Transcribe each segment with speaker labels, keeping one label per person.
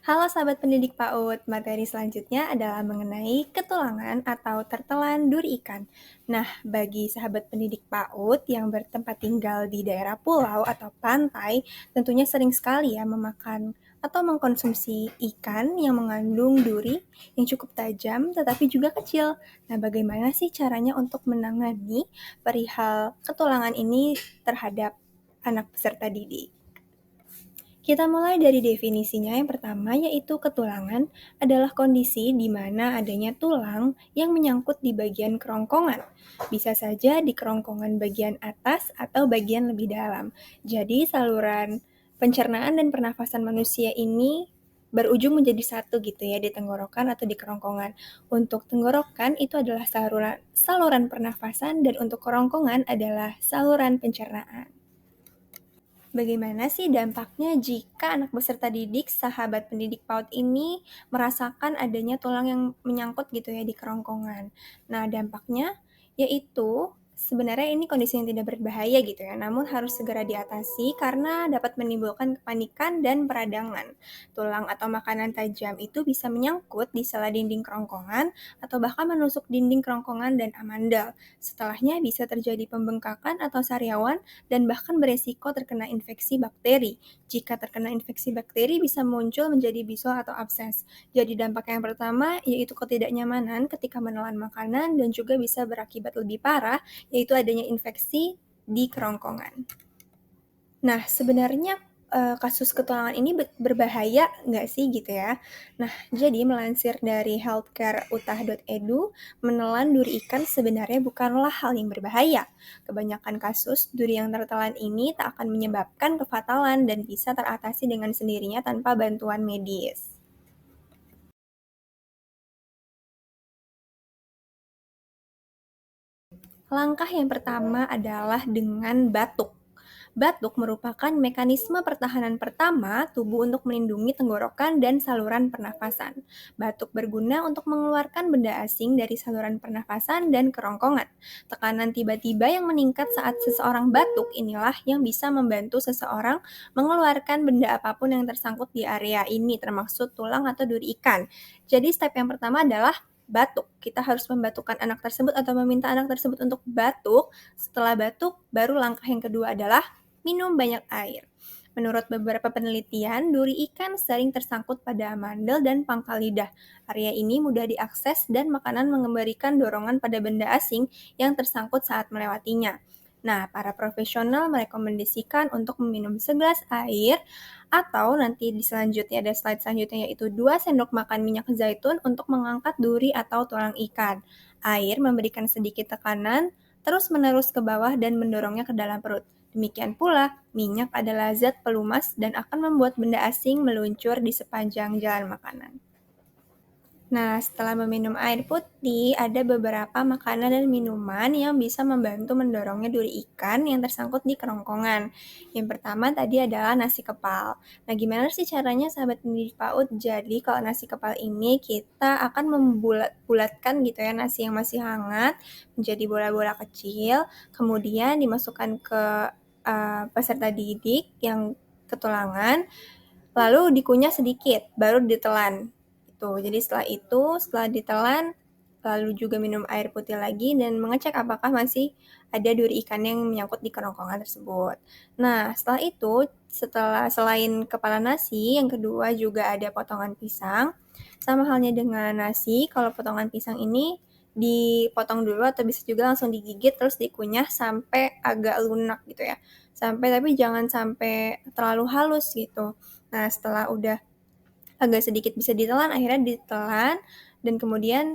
Speaker 1: Halo sahabat pendidik PAUD, materi selanjutnya adalah mengenai ketulangan atau tertelan duri ikan. Nah, bagi sahabat pendidik PAUD yang bertempat tinggal di daerah pulau atau pantai, tentunya sering sekali ya memakan atau mengkonsumsi ikan yang mengandung duri yang cukup tajam tetapi juga kecil. Nah, bagaimana sih caranya untuk menangani perihal ketulangan ini terhadap anak peserta didik? Kita mulai dari definisinya. Yang pertama yaitu ketulangan adalah kondisi di mana adanya tulang yang menyangkut di bagian kerongkongan. Bisa saja di kerongkongan bagian atas atau bagian lebih dalam. Jadi saluran pencernaan dan pernafasan manusia ini berujung menjadi satu gitu ya di tenggorokan atau di kerongkongan. Untuk tenggorokan itu adalah saluran pernafasan dan untuk kerongkongan adalah saluran pencernaan. Bagaimana sih dampaknya jika anak peserta didik sahabat pendidik PAUD ini merasakan adanya tulang yang menyangkut gitu ya di kerongkongan? Nah, dampaknya yaitu sebenarnya ini kondisi yang tidak berbahaya gitu ya, namun harus segera diatasi karena dapat menimbulkan kepanikan dan peradangan. Tulang atau makanan tajam itu bisa menyangkut di sela dinding kerongkongan atau bahkan menusuk dinding kerongkongan dan amandel. Setelahnya bisa terjadi pembengkakan atau sariawan dan bahkan beresiko terkena infeksi bakteri. Jika terkena infeksi bakteri bisa muncul menjadi bisul atau abses. Jadi dampak yang pertama yaitu ketidaknyamanan ketika menelan makanan dan juga bisa berakibat lebih parah yaitu adanya infeksi di kerongkongan. Nah, sebenarnya kasus ketulangan ini berbahaya nggak sih gitu ya? Nah, jadi melansir dari healthcareutah.edu, menelan duri ikan sebenarnya bukanlah hal yang berbahaya. Kebanyakan kasus duri yang tertelan ini tak akan menyebabkan kefatalan dan bisa teratasi dengan sendirinya tanpa bantuan medis. Langkah yang pertama adalah dengan batuk. Batuk merupakan mekanisme pertahanan pertama tubuh untuk melindungi tenggorokan dan saluran pernafasan. Batuk berguna untuk mengeluarkan benda asing dari saluran pernafasan dan kerongkongan. Tekanan tiba-tiba yang meningkat saat seseorang batuk inilah yang bisa membantu seseorang mengeluarkan benda apapun yang tersangkut di area ini, termasuk tulang atau duri ikan. Jadi step yang pertama adalah batuk. Kita harus membatukkan anak tersebut atau meminta anak tersebut untuk batuk. Setelah batuk, baru langkah yang kedua adalah minum banyak air. Menurut beberapa penelitian, duri ikan sering tersangkut pada amandel dan pangkal lidah. Area ini mudah diakses dan makanan memberikan dorongan pada benda asing yang tersangkut saat melewatinya. Nah, para profesional merekomendasikan untuk meminum segelas air atau nanti di selanjutnya ada slide selanjutnya yaitu 2 sendok makan minyak zaitun untuk mengangkat duri atau tulang ikan. Air memberikan sedikit tekanan terus-menerus ke bawah dan mendorongnya ke dalam perut. Demikian pula, minyak adalah zat pelumas dan akan membuat benda asing meluncur di sepanjang jalan makanan. Nah, setelah meminum air putih, ada beberapa makanan dan minuman yang bisa membantu mendorongnya duri ikan yang tersangkut di kerongkongan. Yang pertama tadi adalah nasi kepal. Nah, gimana sih caranya sahabat pendidik PAUD? Jadi, kalau nasi kepal ini kita akan membulat-bulatkan gitu ya nasi yang masih hangat menjadi bola-bola kecil, kemudian dimasukkan ke peserta didik yang ketulangan, lalu dikunyah sedikit, baru ditelan. Jadi setelah ditelan, lalu juga minum air putih lagi dan mengecek apakah masih ada duri ikan yang menyangkut di kerongkongan tersebut. Nah, selain kepala nasi, yang kedua juga ada potongan pisang. Sama halnya dengan nasi, kalau potongan pisang ini dipotong dulu atau bisa juga langsung digigit terus dikunyah sampai agak lunak gitu ya. Tapi jangan sampai terlalu halus gitu. Nah, setelah udah agak sedikit bisa ditelan, akhirnya ditelan dan kemudian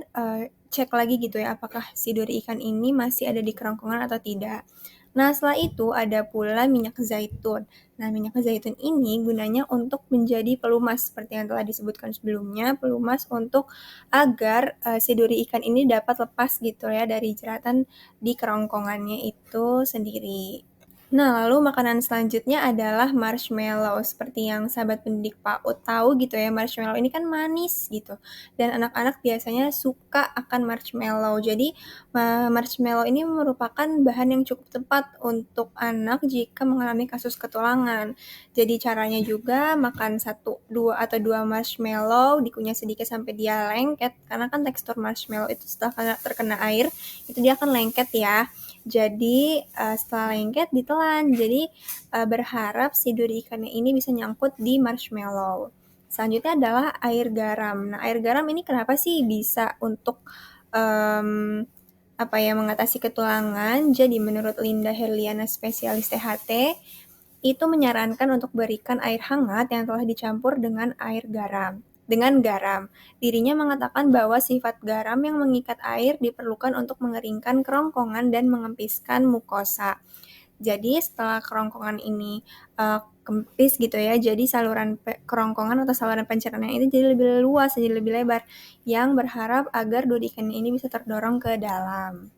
Speaker 1: cek lagi gitu ya apakah si duri ikan ini masih ada di kerongkongan atau tidak. Nah, setelah itu ada pula minyak zaitun. Nah, minyak zaitun ini gunanya untuk menjadi pelumas seperti yang telah disebutkan sebelumnya, pelumas untuk agar si duri ikan ini dapat lepas gitu ya dari jeratan di kerongkongannya itu sendiri. Nah, lalu makanan selanjutnya adalah marshmallow. Seperti yang sahabat pendidik PAUD tahu gitu ya, marshmallow ini kan manis gitu. Dan anak-anak biasanya suka akan marshmallow. Jadi, marshmallow ini merupakan bahan yang cukup tepat untuk anak jika mengalami kasus ketulangan. Jadi caranya juga makan atau dua marshmallow, dikunyah sedikit sampai dia lengket. Karena kan tekstur marshmallow itu setelah terkena air, itu dia akan lengket ya. Jadi setelah lengket ditelan. Jadi berharap si duri ikannya ini bisa nyangkut di marshmallow. Selanjutnya adalah air garam. Nah, air garam ini kenapa sih bisa untuk mengatasi ketulangan? Jadi menurut Linda Herliana, spesialis THT, itu menyarankan untuk berikan air hangat yang telah dicampur dengan garam. Dirinya mengatakan bahwa sifat garam yang mengikat air diperlukan untuk mengeringkan kerongkongan dan mengempiskan mukosa. Jadi setelah kerongkongan ini kempis gitu ya, jadi saluran kerongkongan atau saluran pencernaan ini jadi lebih luas, jadi lebih lebar, yang berharap agar duri ikan ini bisa terdorong ke dalam.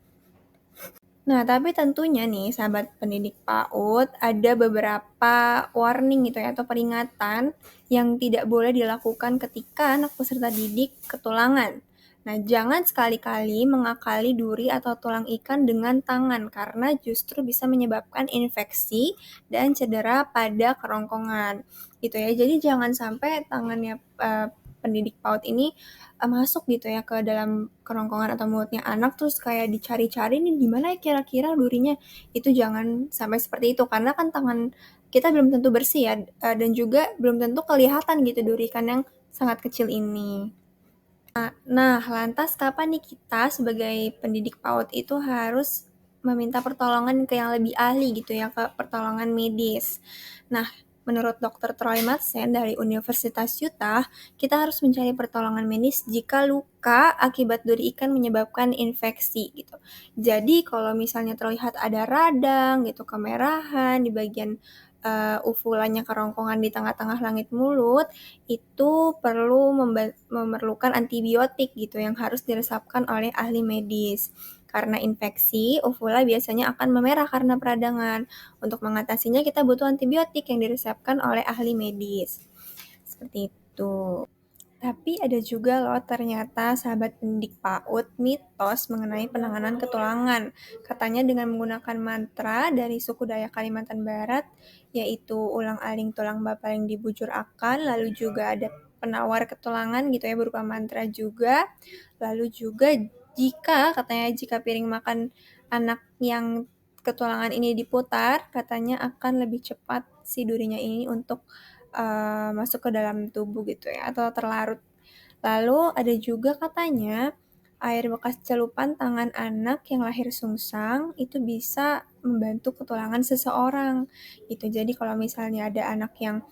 Speaker 1: Nah, tapi tentunya nih, sahabat pendidik PAUD, ada beberapa warning gitu ya, atau peringatan yang tidak boleh dilakukan ketika anak peserta didik ketulangan. Nah, jangan sekali-kali mengakali duri atau tulang ikan dengan tangan, karena justru bisa menyebabkan infeksi dan cedera pada kerongkongan. Gitu ya, jadi jangan sampai tangannya pendidik PAUD ini masuk gitu ya ke dalam kerongkongan atau mulutnya anak, terus kayak dicari-cari nih di mana ya kira-kira durinya. Itu jangan sampai seperti itu, karena kan tangan kita belum tentu bersih ya, dan juga belum tentu kelihatan gitu duri ikan yang sangat kecil ini. Nah, lantas kapan nih kita sebagai pendidik PAUD itu harus meminta pertolongan ke yang lebih ahli gitu ya, ke pertolongan medis. Nah, menurut Dr. Troy Madsen dari Universitas Utah, kita harus mencari pertolongan medis jika luka akibat duri ikan menyebabkan infeksi gitu. Jadi kalau misalnya terlihat ada radang gitu, kemerahan di bagian uvulannya kerongkongan di tengah-tengah langit mulut, itu perlu memerlukan antibiotik gitu yang harus diresapkan oleh ahli medis. Karena infeksi, uvula biasanya akan memerah karena peradangan. Untuk mengatasinya kita butuh antibiotik yang diresepkan oleh ahli medis. Seperti itu. Tapi ada juga loh ternyata sahabat pendidik PAUD mitos mengenai penanganan ketulangan. Katanya dengan menggunakan mantra dari suku Dayak Kalimantan Barat, yaitu ulang-aling tulang bapaling dibujur akan, lalu juga ada penawar ketulangan gitu ya berupa mantra juga. Lalu juga jika piring makan anak yang ketulangan ini diputar, katanya akan lebih cepat si durinya ini untuk masuk ke dalam tubuh gitu ya, atau terlarut. Lalu ada juga katanya air bekas celupan tangan anak yang lahir sungsang itu bisa membantu ketulangan seseorang gitu. Jadi kalau misalnya ada anak yang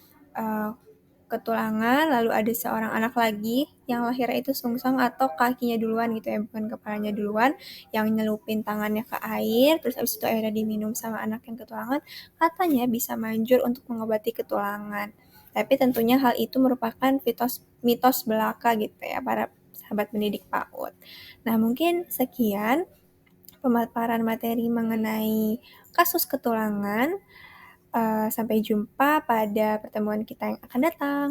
Speaker 1: ketulangan, lalu ada seorang anak lagi yang lahirnya itu sungsang atau kakinya duluan gitu ya, bukan kepalanya duluan, yang nyelupin tangannya ke air, terus abis itu airnya diminum sama anak yang ketulangan, katanya bisa manjur untuk mengobati ketulangan. Tapi tentunya hal itu merupakan mitos belaka gitu ya, para sahabat pendidik PAUD. Nah, mungkin sekian pemaparan materi mengenai kasus ketulangan. Sampai jumpa pada pertemuan kita yang akan datang.